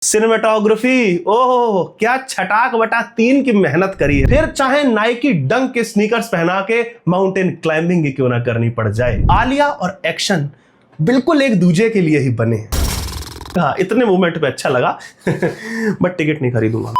Cinematography, ओह क्या छटाक बटा 3 की मेहनत करी है। फिर चाहे नाइकी डंक के स्नीकर्स पहना के माउंटेन क्लाइंबिंग ही क्यों ना करनी पड़ जाए। आलिया और एक्शन बिल्कुल एक दूजे के लिए ही बने। हाँ, इतने मूवमेंट पे अच्छा लगा बट टिकट नहीं खरीदूंगा।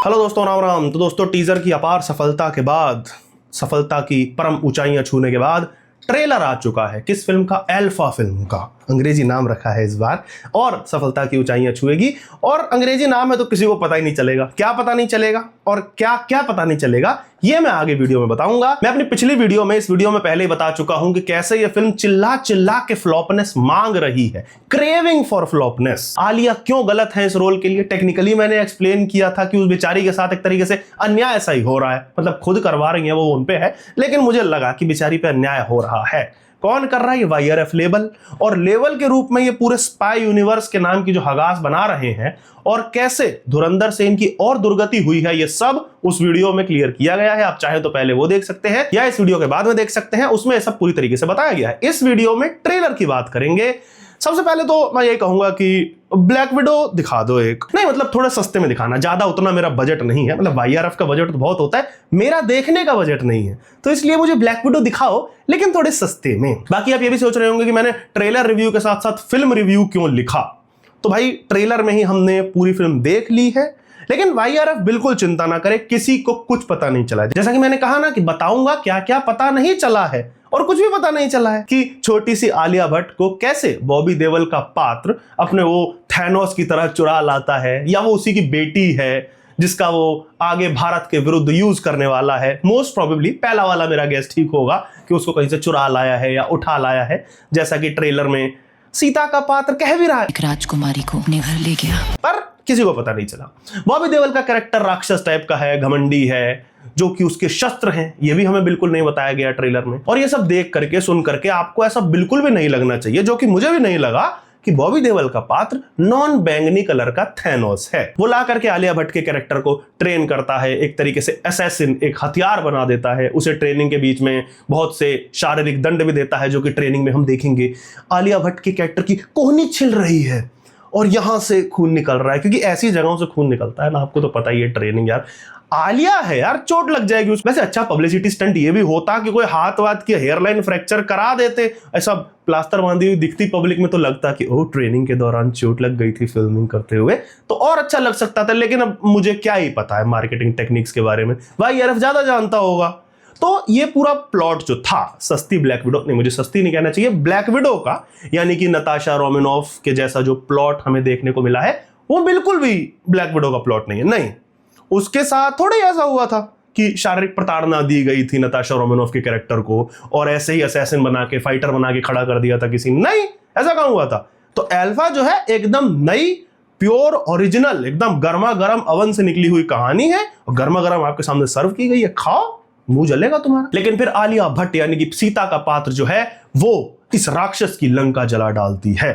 हेलो दोस्तों, राम राम। तो दोस्तों, टीजर की अपार सफलता के बाद, सफलता की परम ऊंचाइयां छूने के बाद ट्रेलर आ चुका है। किस फिल्म का? अल्फा फिल्म का। अंग्रेजी नाम रखा है इस बार, और सफलता की ऊंचाइयां छुएगी। और अंग्रेजी नाम है तो किसी को पता ही नहीं चलेगा। क्या पता नहीं चलेगा और क्या क्या पता नहीं चलेगा, ये मैं आगे वीडियो में बताऊंगा। मैं अपनी पिछली वीडियो में, इस वीडियो में पहले ही बता चुका हूं कि कैसे यह फिल्म चिल्ला चिल्ला के फ्लॉपनेस मांग रही है, क्रेविंग फॉर फ्लॉपनेस। आलिया क्यों गलत है इस रोल के लिए, टेक्निकली मैंने एक्सप्लेन किया था कि उस बेचारी के साथ एक तरीके से अन्याय ऐसा ही हो रहा है। मतलब खुद करवा रही है वो, उन पे है, लेकिन मुझे लगा कि बेचारी पे अन्याय हो रहा है। कौन कर रहा है? ये वाईआरएफ लेबल, और लेबल के रूप में ये पूरे स्पाई यूनिवर्स के नाम की जो हगास बना रहे हैं, और कैसे धुरंधर से इनकी और दुर्गति हुई है, ये सब उस वीडियो में क्लियर किया गया है। आप चाहे तो पहले वो देख सकते हैं या इस वीडियो के बाद में देख सकते हैं, उसमें सब पूरी तरीके से बताया गया है। इस वीडियो में ट्रेलर की बात करेंगे। सबसे पहले तो मैं यही कहूंगा कि ब्लैक विडो दिखा दो एक, नहीं मतलब थोड़ा सस्ते में दिखाना। ज्यादा उतना मेरा बजट नहीं है, मतलब वाईआरएफ का बजट तो बहुत होता है, मेरा देखने का बजट नहीं है, तो इसलिए मुझे ब्लैक विडो दिखाओ, लेकिन थोड़े सस्ते में। बाकी आप ये भी सोच रहे होंगे कि मैंने ट्रेलर रिव्यू के साथ साथ फिल्म रिव्यू क्यों लिखा। तो भाई, ट्रेलर में ही हमने पूरी फिल्म देख ली है, लेकिन वाईआरएफ बिल्कुल चिंता ना करे, किसी को कुछ पता नहीं चला। जैसा कि मैंने कहा ना कि बताऊंगा क्या क्या पता नहीं चला है, और कुछ भी पता नहीं चला है कि छोटी सी आलिया भट्ट को कैसे बॉबी देओल का पात्र अपने वो थैनोस की तरह चुरा लाता है, या वो उसी की बेटी है जिसका वो आगे भारत के विरुद्ध यूज करने वाला है। मोस्ट प्रोबेबली पहला वाला मेरा गेस ठीक होगा कि उसको कहीं से चुरा लाया है या उठा लाया है, जैसा कि ट्रेलर में सीता का पात्र कह भी रहा है, एक राजकुमारी को अपने घर ले गया, पर किसी को पता नहीं चला। बॉबी देओल का कैरेक्टर राक्षस टाइप का है, घमंडी है, जो कि उसके शस्त्र हैं, ये भी हमें बिल्कुल नहीं बताया गया ट्रेलर में। और ये सब देख करके, सुन करके आपको ऐसा बिल्कुल भी नहीं लगना चाहिए, जो कि मुझे भी नहीं लगा, कि बॉबी देओल का पात्र नॉन बैंगनी कलर का थैनोस है। वो ला करके आलिया भट्ट के कैरेक्टर को ट्रेन करता है, एक तरीके से असैसिन, एक हथियार बना देता है उसे। ट्रेनिंग के बीच में बहुत से शारीरिक दंड भी देता है, जो कि ट्रेनिंग में हम देखेंगे। आलिया भट्ट के कैरेक्टर की कोहनी छिल रही है और यहां से खून निकल रहा है, क्योंकि ऐसी जगहों से खून निकलता है ना, आपको तो पता ही है। ट्रेनिंग यार, आलिया है यार, चोट लग जाएगी उस। वैसे अच्छा पब्लिसिटी स्टंट ये भी होता कि कोई हाथ वाथ की हेयरलाइन फ्रैक्चर करा देते, ऐसा प्लास्टर बांधी हुई दिखती पब्लिक में, तो लगता कि ओह ट्रेनिंग के दौरान चोट लग गई थी फिल्मिंग करते हुए, तो और अच्छा लग सकता था। लेकिन अब मुझे क्या ही पता है मार्केटिंग टेक्निक्स के बारे में, वाईआरएफ ज्यादा जानता होगा। तो ये पूरा प्लॉट जो था, सस्ती ब्लैक विडो, नहीं मुझे सस्ती नहीं कहना चाहिए, ब्लैक विडो का, यानी कि नताशा रोमानोफ के जैसा जो प्लॉट हमें देखने को मिला है, वो बिल्कुल भी ब्लैक विडो का प्लॉट नहीं है। नहीं, उसके साथ थोड़ा ऐसा हुआ था कि शारीरिक प्रताड़ना दी गई थी नताशा रोमानोफ के कैरेक्टर को, और ऐसे ही असैसिन बना के, फाइटर बना के खड़ा कर दिया था किसी ने। नहीं, ऐसा कहां हुआ था। तो अल्फा जो है एकदम नई, प्योर, ओरिजिनल, एकदम गर्मा गर्म अवन से निकली हुई कहानी है, और गर्मा गर्म आपके सामने सर्व की गई है। खाओ, मुंह जलेगा तुम्हारा। लेकिन फिर आलिया भट्ट यानी कि सीता का पात्र जो है, वो इस राक्षस की लंका जला डालती है।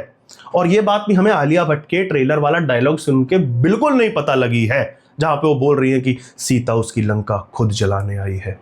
और ये बात भी हमें आलिया भट्ट के ट्रेलर वाला डायलॉग सुन के बिल्कुल नहीं पता लगी है, जहां पे वो बोल रही है कि सीता उसकी लंका खुद जलाने आई है।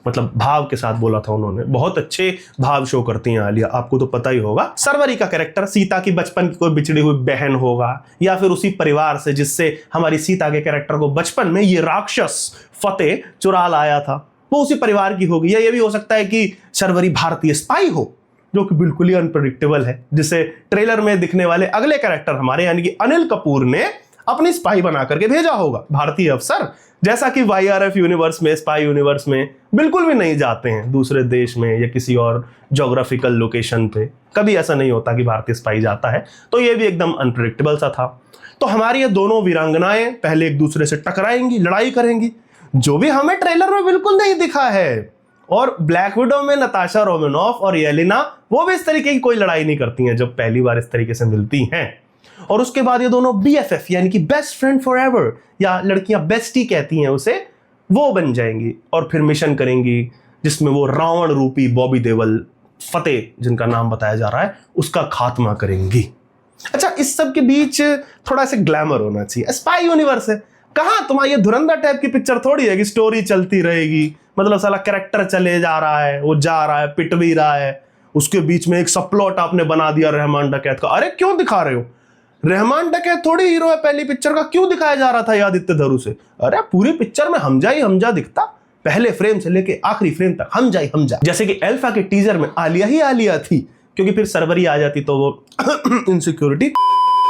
मतलब भाव के साथ बोला था उन्होंने। बहुत अच्छे भाव शो करती हैं आलिया, आपको तो पता ही होगा। सरवरी का कैरेक्टर सीता की बचपन की कोई बिछड़ी हुई बहन होगा, या फिर उसी परिवार से जिससे हमारी सीता के कैरेक्टर को बचपन में ये राक्षस फतेह चुरा लाया था, वो उसी परिवार की होगी। या ये भी हो सकता है कि शर्वरी भारतीय स्पाई हो, जो कि बिल्कुल ही अनप्रेडिक्टेबल है, जिसे ट्रेलर में दिखने वाले अगले कैरेक्टर हमारे यानी कि अनिल कपूर ने अपनी स्पाई बना करके भेजा होगा, भारतीय अफसर। जैसा कि वाईआरएफ यूनिवर्स में, स्पाई यूनिवर्स में बिल्कुल भी नहीं जाते हैं दूसरे देश में या किसी और ज्योग्राफिकल लोकेशन पे, कभी ऐसा नहीं होता कि भारतीय स्पाई जाता है। तो ये भी एकदम अनप्रेडिक्टेबल सा था। तो हमारी ये दोनों वीरांगनाएं पहले एक दूसरे से टकराएंगी, लड़ाई करेंगी, जो भी हमें ट्रेलर में बिल्कुल नहीं दिखा है। और ब्लैक विडो में नताशा रोमानोफ और येलेना, वो भी इस तरीके की कोई लड़ाई नहीं करती हैं जब पहली बार इस तरीके से मिलती हैं। और उसके बाद ये दोनों BFF यानी कि बेस्ट फ्रेंड फॉर एवर, या लड़कियां बेस्टी कहती हैं उसे, वो बन जाएंगी और फिर मिशन करेंगी, जिसमें वो रावण रूपी बॉबी देओल, फतेह जिनका नाम बताया जा रहा है, उसका खात्मा करेंगी। अच्छा, इस सब के बीच थोड़ा सा ग्लैमर होना चाहिए। स्पाई यूनिवर्स है, कहां तुम्हारी ये धुरंधर टाइप की पिक्चर थोड़ी है कि स्टोरी चलती रहेगी। मतलब साला कैरेक्टर चले जा रहा है, वो जा रहा है, पिट भी रहा है, उसके बीच में एक सब प्लॉट आपने बना दिया रहमान डकैत का। अरे क्यों दिखा रहे हो? रहमान डकैत थोड़ी हीरो है पहली पिक्चर का, क्यों दिखाया जा रहा था आदित्य धरू से? अरे पूरी पिक्चर में हमजा ही हमजा दिखता, पहले फ्रेम से लेके आखिरी फ्रेम तक हमजा ही हमजा। जैसे कि अल्फा के टीजर में आलिया ही आलिया थी, क्योंकि फिर सरवरी आ जाती तो वो इनसिक्योरिटी।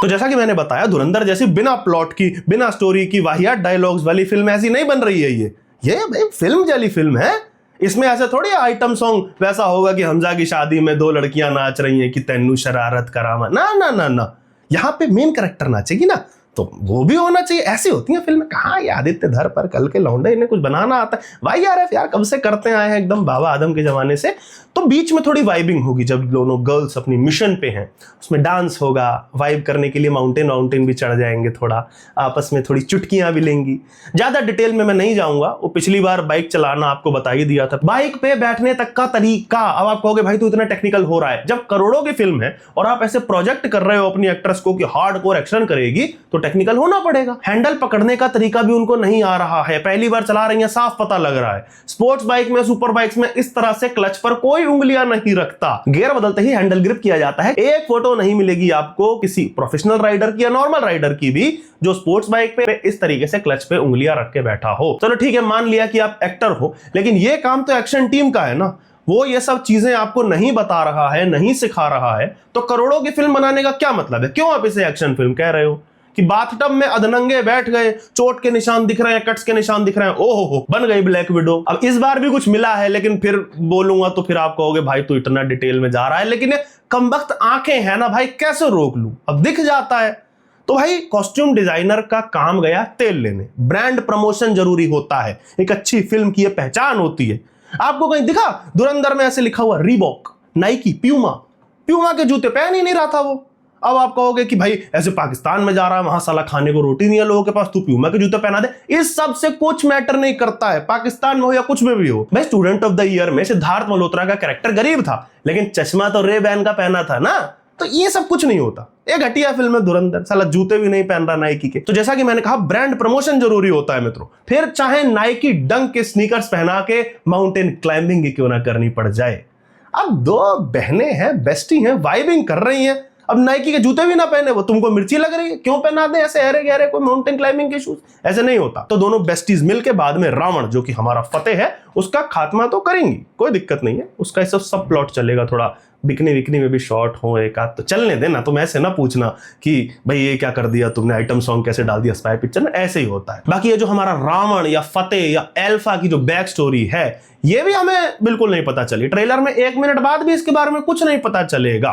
तो जैसा कि मैंने बताया, धुरंधर जैसी बिना प्लॉट की, बिना स्टोरी की, वाहियात डायलॉग्स वाली फिल्म ऐसी नहीं बन रही है। ये भाई फिल्म जैसी फिल्म है। इसमें ऐसे थोड़ी आइटम सॉन्ग वैसा होगा कि हमजा की शादी में दो लड़कियां नाच रही हैं कि तेनू शरारत करामा, ना ना ना ना, यहाँ पे मेन कैरेक्टर नाचेगी ना, तो वो भी होना चाहिए। ऐसी होती है फिल्में। कहाँ ये आदित्य धर पर कल के लौंडे, इन्हें कुछ बनाना आता है? वाईआरएफ यार कब से करते आए हैं, एकदम बाबा आदम के जमाने से। तो बीच में थोड़ी वाइबिंग होगी जब दोनों गर्ल्स अपनी मिशन पे हैं, उसमें डांस होगा, वाइब करने के लिए माउंटेन भी चढ़ जाएंगे, थोड़ा आपस में थोड़ी चुटकियां भी लेंगी। ज्यादा डिटेल में मैं नहीं जाऊंगा, वो पिछली बार बाइक चलाना आपको बता ही दिया था। बाइक पे बैठने तक का तरीका, अब आप कहोगे भाई तू इतना टेक्निकल हो रहा है। जब करोड़ों की फिल्म है और आप ऐसे प्रोजेक्ट कर रहे हो अपनी एक्ट्रेस को कि हार्डकोर एक्शन करेगी, तो टेक्निकल होना पड़ेगा। हैंडल पकड़ने का तरीका भी उनको नहीं आ रहा है, पहली बार चला रही है, साफ पता लग रहा है। स्पोर्ट्स बाइक में, सुपर बाइक्स में इस तरह से क्लच पर कोई उंगलियां नहीं रखता, गियर बदलते ही हैंडल ग्रिप किया जाता है। एक फोटो नहीं मिलेगी आपको किसी प्रोफेशनल राइडर की या नॉर्मल राइडर की भी जो स्पोर्ट्स बाइक पे इस तरीके से क्लच पे उंगलियां रख के बैठा हो। चलो ठीक है, मान लिया कि आप एक्टर हो, लेकिन ये काम तो एक्शन टीम का है ना, वो ये सब चीजें आपको नहीं बता रहा है, नहीं सिखा रहा है, तो करोड़ों की फिल्म बनाने का क्या मतलब है? क्यों आप इसे एक्शन फिल्म कह रहे हो? कि बाथटब में अधनंगे बैठ गए, चोट के निशान दिख रहे हैं, कट्स के निशान दिख रहे हैं, ओहो हो, बन गई ब्लैक विडो। अब इस बार भी कुछ मिला है, लेकिन फिर बोलूंगा तो फिर आप कहोगे भाई तू इतना डिटेल में जा रहा है, लेकिन ये कमबख्त आंखें हैं ना भाई, कैसे रोक लूं? अब दिख जाता है। तो भाई कॉस्ट्यूम डिजाइनर का काम गया तेल लेने। ब्रांड प्रमोशन जरूरी होता है, एक अच्छी फिल्म की यह पहचान होती है। आपको कहीं दिखा धुरंधर में ऐसे लिखा हुआ रीबॉक, नाइकी, प्यूमा के जूते पहन ही नहीं रहा था वो। अब आप कहोगे कि भाई ऐसे पाकिस्तान में जा रहा है, वहां साला खाने को रोटी नहीं है लोगों के पास, तू प्यूमा के जूते पहना दे। इस सब से कुछ मैटर नहीं करता है, पाकिस्तान में हो या कुछ में भी हो। भाई स्टूडेंट ऑफ द ईयर में सिद्धार्थ मल्होत्रा का कैरेक्टर गरीब था, लेकिन चश्मा तो रे-बैन का पहना था ना, तो ये सब कुछ नहीं होता। एक घटिया फिल्म है धुरंधर, साला जूते भी नहीं पहन रहा नाइकी के। तो जैसा कि मैंने कहा, ब्रांड प्रमोशन जरूरी होता है मित्रों, फिर चाहे नाइकी डंक के स्नीकर्स पहना के माउंटेन क्लाइंबिंग क्यों ना करनी पड़ जाए। अब दो बहनें हैं, बेस्टी हैं, वाइबिंग कर रही हैं, अब नाइकी के जूते भी ना पहने, वो तुमको मिर्ची लग रही है, क्यों पहना दे ऐसे अरे गहरे कोई माउंटेन क्लाइंबिंग के शूज? ऐसे नहीं होता। तो दोनों बेस्टीज मिलके बाद में रावण, जो कि हमारा फतेह है, उसका खात्मा तो करेंगी, कोई दिक्कत नहीं है। उसका सब प्लॉट चलेगा, थोड़ा बिकनी में भी शॉर्ट हो एक आध तो चलने देना। तुम ऐसे ना पूछना कि भाई ये क्या कर दिया तुमने, आइटम सॉन्ग कैसे डाल दिया स्पाई पिक्चर में, ऐसे ही होता है। बाकी ये जो हमारा रावण या फतेह या अल्फा की जो बैक स्टोरी है, ये भी हमें बिल्कुल नहीं पता चली। ट्रेलर में 1 मिनट बाद भी इसके बारे में कुछ नहीं पता चलेगा।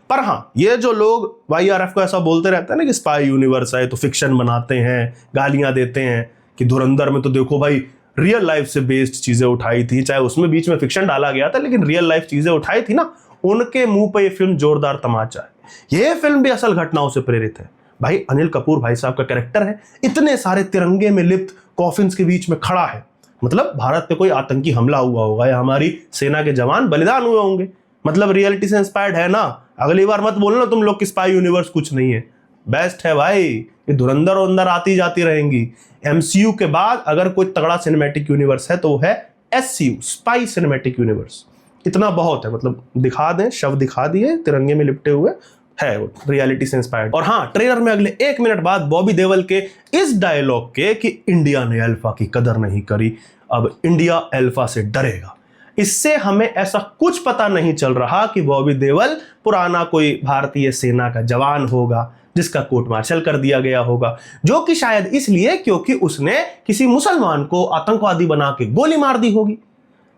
पर हाँ, ये जो लोग वाईआरएफ को ऐसा बोलते रहते हैं ना कि स्पाई यूनिवर्स है तो फिक्शन बनाते हैं, गालियां देते हैं कि धुरंधर में तो देखो भाई रियल लाइफ से बेस्ड चीजें उठाई थी, चाहे उसमें बीच में फिक्शन डाला गया था, लेकिन रियल लाइफ चीजें उठाई थी ना, उनके मुंह पे ये फिल्म जोरदार तमाचा है। ये फिल्म भी असल घटनाओं से प्रेरित है। भाई अनिल कपूर भाई साहब का कैरेक्टर है, इतने सारे तिरंगे में लिप्त कॉफिन्स के बीच में खड़ा है, मतलब भारत पे कोई आतंकी हमला हुआ होगा या हमारी सेना के जवान बलिदान हुए होंगे, मतलब रियलिटी से इंस्पायर्ड है ना। अगली बार मत बोलना तुम लोग कि स्पाई यूनिवर्स कुछ नहीं है, बेस्ट है भाई। ये धुरंधर अंदर आती जाती रहेंगी। एमसीयू के बाद अगर कोई तगड़ा सिनेमैटिक यूनिवर्स है तो वो है एससीयू, स्पाई सिनेमैटिक यूनिवर्स। इतना बहुत है, मतलब दिखा दें, शव दिखा दिए तिरंगे में लिपटे हुए, है वो रियलिटी से इंस्पायर्ड। और हाँ, ट्रेलर में अगले 1 मिनट बाद बॉबी देओल के इस डायलॉग के कि इंडिया ने अल्फा की कदर नहीं करी, अब इंडिया अल्फा से डरेगा, इससे हमें ऐसा कुछ पता नहीं चल रहा कि बॉबी देओल पुराना कोई भारतीय सेना का जवान होगा जिसका कोर्ट मार्शल कर दिया गया होगा, जो कि शायद इसलिए क्योंकि उसने किसी मुसलमान को आतंकवादी बना के गोली मार दी होगी।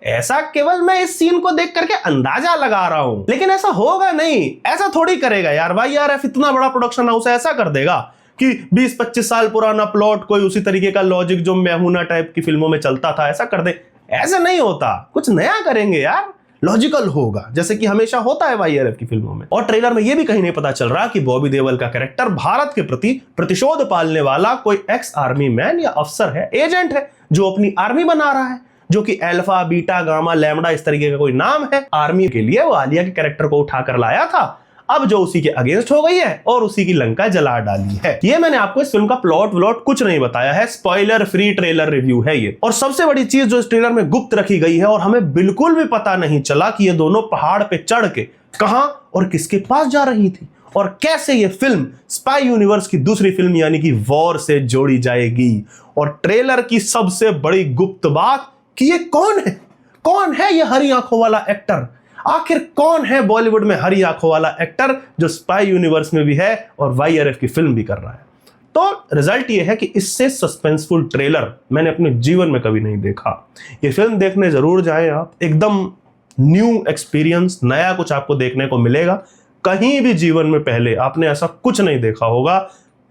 ऐसा केवल मैं इस सीन को देख करके अंदाजा लगा रहा हूं, लेकिन ऐसा होगा नहीं, ऐसा थोड़ी करेगा यार। वाईआरएफ इतना बड़ा प्रोडक्शन हाउस ऐसा कर देगा कि 20-25 साल पुराना प्लॉट कोई उसी तरीके का लॉजिक जो मैहूना टाइप की फिल्मों में चलता था ऐसा कर दे? ऐसे नहीं होता, कुछ नया करेंगे यार, लॉजिकल होगा, जैसे कि हमेशा होता है वाईआरएफ की फिल्मों में। और ट्रेलर में यह भी कहीं नहीं पता चल रहा कि बॉबी देओल का कैरेक्टर भारत के प्रति प्रतिशोध पालने वाला कोई एक्स आर्मी मैन या अफसर है, एजेंट है, जो अपनी आर्मी बना रहा है, जो कि अल्फा, बीटा, गामा, लैम्बडा इस तरीके का कोई नाम है। आर्मी के लिए वो आलिया के कैरेक्टर को उठाकर लाया था, अब जो उसी के अगेंस्ट हो गई है और उसी की लंका जला डाली है। ये मैंने आपको इस फिल्म का प्लॉट व्लॉट कुछ नहीं बताया है, स्पॉइलर फ्री ट्रेलर रिव्यू है ये। और सबसे बड़ी चीज जो इस ट्रेलर में गुप्त रखी गई है और हमें बिल्कुल भी पता नहीं चला कि ये दोनों पहाड़ पे चढ़ के कहां और किसके पास जा रही थी और कैसे ये फिल्म स्पाई यूनिवर्स की दूसरी फिल्म यानी कि वॉर से जोड़ी जाएगी। और ट्रेलर की सबसे बड़ी गुप्त बात कि ये कौन है ये हरी आंखों वाला एक्टर। आखिर कौन है बॉलीवुड में हरी आंखों वाला एक्टर जो स्पाई यूनिवर्स में भी है और YRF की फिल्म भी कर रहा है। तो रिजल्ट ये है कि इससे सस्पेंसफुल ट्रेलर मैंने अपने जीवन में कभी नहीं देखा। ये फिल्म देखने जरूर जाएं आप, एकदम न्यू एक्सपीरियंस, नया कुछ आपको देखने को मिलेगा। कहीं भी जीवन में पहले आपने ऐसा कुछ नहीं देखा होगा।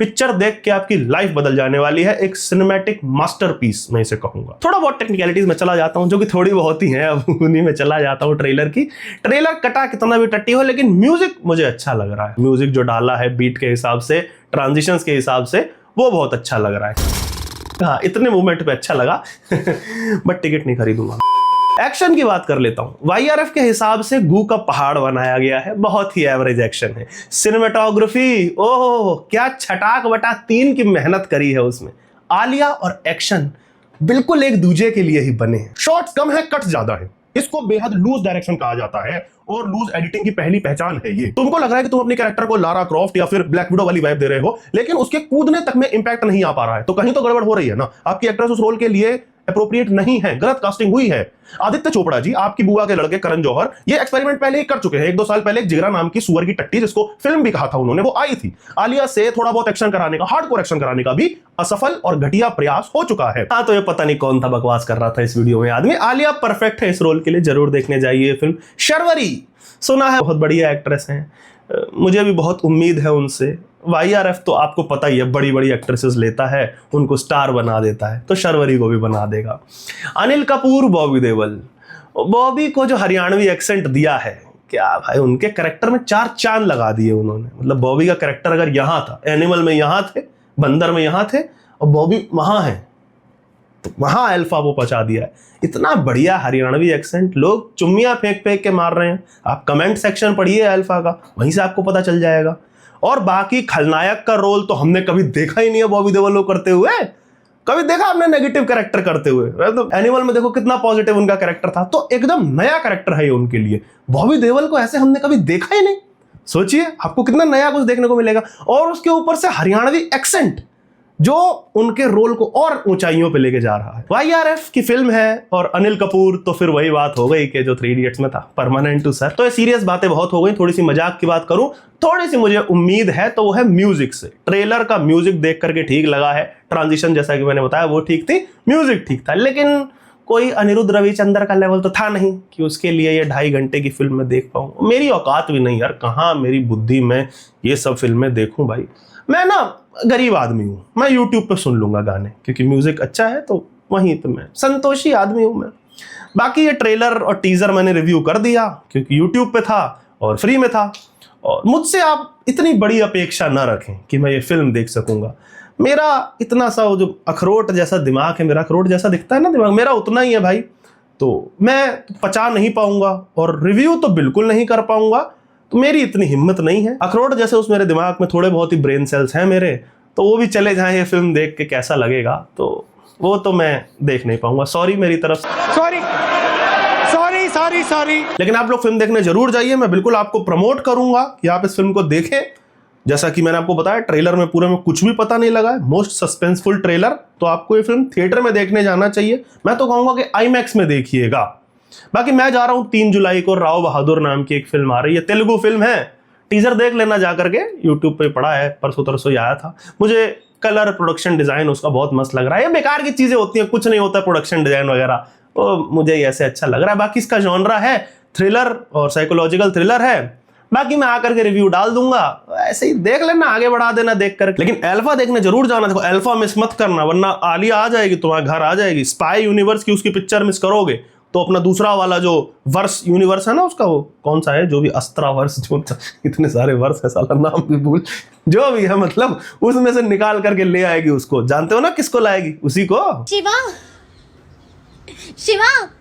पिक्चर देख के आपकी लाइफ बदल जाने वाली है। एक सिनेमैटिक मास्टरपीस मैं इसे कहूंगा। थोड़ा बहुत टेक्निकलिटीज में चला जाता हूं, जो कि थोड़ी बहुत ही हैं, अब उन्हीं में चला जाता हूं। ट्रेलर कटा कितना भी टट्टी हो, लेकिन म्यूजिक मुझे अच्छा लग रहा है। म्यूजिक जो डाला है बीट के हिसाब से, ट्रांजिशंस के हिसाब से, वो बहुत अच्छा लग रहा है। हाँ, इतने मूवमेंट पे अच्छा लगा बट टिकट नहीं खरीदूंगा। एक्शन की बात कर लेता हूं। YRF के हिसाब से गू का पहाड़ बनाया गया है, बहुत ही एवरेज एक्शन है। सिनेमेटोग्राफी, ओह क्या छटाक बटा 3 की मेहनत करी है उसमें। आलिया और एक्शन बिल्कुल एक दूजे के लिए ही बने हैं। शॉट्स कम है, कट ज्यादा है। इसको बेहद लूज डायरेक्शन कहा जाता है और लूज एडिटिंग की पहली पहचान है ये। तुमको लग रहा है कि तुम अपने कैरेक्टर को लारा क्रॉफ्ट या फिर ब्लैक विडो वाली वाइब दे रहे हो, लेकिन उसके कूदने तक में इंपैक्ट नहीं आ पा रहा है, तो कहीं तो गड़बड़ हो रही है ना। आपकी एक्ट्रेस उस रोल के लिए अप्रोप्रिएट नहीं है, गलत कास्टिंग हुई है। आदित्य चोपड़ा जी, आपकी बुआ के लड़के करण जौहर, ये एक्सपेरिमेंट पहले ही कर चुके हैं। 1-2 साल पहले एक जिगरा नाम की सुअर की टट्टी, जिसको फिल्म भी कहा था उन्होंने, वो आई थी। आलिया से थोड़ा बहुत एक्शन कराने का, हार्डकोर एक्शन कराने का भी असफल और घटिया प्रयास हो चुका है। हाँ, तो ये पता नहीं कौन था बकवास कर रहा था इस वीडियो में आदमी। आलिया परफेक्ट है इस रोल के लिए, जरूर देखने जाइए फिल्म। शर्वरी सुना है बहुत बढ़िया एक्ट्रेस हैं, मुझे भी बहुत उम्मीद है उनसे। YRF तो आपको पता ही है, बड़ी बड़ी एक्ट्रेसेस लेता है, उनको स्टार बना देता है, तो शर्वरी को भी बना देगा। अनिल कपूर, बॉबी देओल। बॉबी को जो हरियाणवी एक्सेंट दिया है, क्या भाई, उनके कैरेक्टर में 4 चांद लगा दिए उन्होंने। मतलब बॉबी का कैरेक्टर अगर यहाँ था, एनिमल में यहाँ थे, बंदर में यहाँ थे, और बॉबी वहाँ है, तो वहाँ अल्फा वो पहुंचा दिया है। इतना बढ़िया हरियाणवी एक्सेंट, लोग चुम्मियां फेंक फेंक के मार रहे हैं। आप कमेंट सेक्शन पढ़िए अल्फा का, वहीं से आपको पता चल जाएगा। और बाकी खलनायक का रोल तो हमने कभी देखा ही नहीं है बॉबी देओल को करते हुए। कभी देखा आपने नेगेटिव कैरेक्टर करते हुए? तो एनिमल में देखो कितना पॉजिटिव उनका कैरेक्टर था, तो एकदम नया कैरेक्टर है ये उनके लिए। बॉबी देओल को ऐसे हमने कभी देखा ही नहीं। सोचिए आपको कितना नया कुछ देखने को मिलेगा, और उसके ऊपर से हरियाणवी एक्सेंट जो उनके रोल को और ऊंचाइयों पे लेके जा रहा है। YRF की फिल्म है और अनिल कपूर, तो फिर वही बात हो गई कि जो 3 इडियट्स में था, परमानेंट टू सर। तो ये सीरियस बातें बहुत हो गई, थोड़ी सी मजाक की बात करूं, थोड़ी सी मुझे उम्मीद है तो वो है म्यूजिक से। ट्रेलर का म्यूजिक देख करके ठीक लगा है, ट्रांजिशन जैसा कि मैंने बताया वो ठीक थी, म्यूजिक ठीक था, लेकिन कोई अनिरुद्ध रविचंद्र का लेवल तो था नहीं कि उसके लिए ये 2.5 घंटे की फिल्म में देख पाऊं। मेरी औकात भी नहीं यार, कहाँ मेरी बुद्धि में ये सब फिल्में देखूं भाई। मैं ना गरीब आदमी हूँ, मैं यूट्यूब पे सुन लूंगा गाने, क्योंकि म्यूजिक अच्छा है तो वहीं पे मैं संतोषी आदमी हूँ मैं। बाकी ये ट्रेलर और टीजर मैंने रिव्यू कर दिया क्योंकि यूट्यूब पे था और फ्री में था, और मुझसे आप इतनी बड़ी अपेक्षा ना रखें कि मैं ये फिल्म देख सकूंगा। मेरा इतना सा जो अखरोट जैसा दिमाग है, मेरा अखरोट जैसा दिखता है ना दिमाग, मेरा उतना ही है भाई, तो मैं पचा नहीं पाऊंगा और रिव्यू तो बिल्कुल नहीं कर पाऊंगा। तो मेरी इतनी हिम्मत नहीं है। अखरोट जैसे उस मेरे दिमाग में थोड़े बहुत ही ब्रेन सेल्स हैं मेरे, तो वो भी चले जाएं ये फिल्म देख के कैसा लगेगा, तो वो तो मैं देख नहीं पाऊंगा। सॉरी मेरी तरफ से, सॉरी। लेकिन आप लोग फिल्म देखने जरूर जाइए, मैं बिल्कुल आपको प्रमोट करूंगा कि आप इस फिल्म को देखें। जैसा कि मैंने आपको बताया, ट्रेलर में पूरे में कुछ भी पता नहीं लगा है, मोस्ट सस्पेंसफुल ट्रेलर, तो आपको ये फिल्म थिएटर में देखने जाना चाहिए। मैं तो कहूंगा कि IMAX में देखिएगा। बाकी मैं जा रहा हूं 3 जुलाई को, राव बहादुर नाम की एक फिल्म आ रही है, तेलुगु फिल्म है, टीजर देख लेना जा करके, यूट्यूब पे पड़ा है, परसों तरसों आया था। मुझे कलर, प्रोडक्शन डिजाइन उसका बहुत मस्त लग रहा है। ये बेकार की चीजें होती हैं, कुछ नहीं होता प्रोडक्शन डिजाइन वगैरह, तो मुझे ऐसे अच्छा लग रहा है। बाकी इसका जॉनरा है थ्रिलर और साइकोलॉजिकल थ्रिलर है। बाकी मैं आकर के रिव्यू डाल दूंगा, ऐसे ही देख लेना, आगे बढ़ा देना देख कर। लेकिन अल्फा देखने जरूर जाना, देखो अल्फा मिस मत करना, वरना आलिया आ जाएगी, तुम्हारे घर आ जाएगी। स्पाई यूनिवर्स की उसकी पिक्चर मिस करोगे तो अपना दूसरा वाला जो वर्स यूनिवर्स है ना उसका, वो कौन सा है, जो भी अस्त्रा वर्स, जो इतने सारे वर्स है, साला नाम भी भूल, जो भी है, मतलब उसमें से निकाल करके ले आएगी उसको। जानते हो ना किसको लाएगी? उसी को। शिवा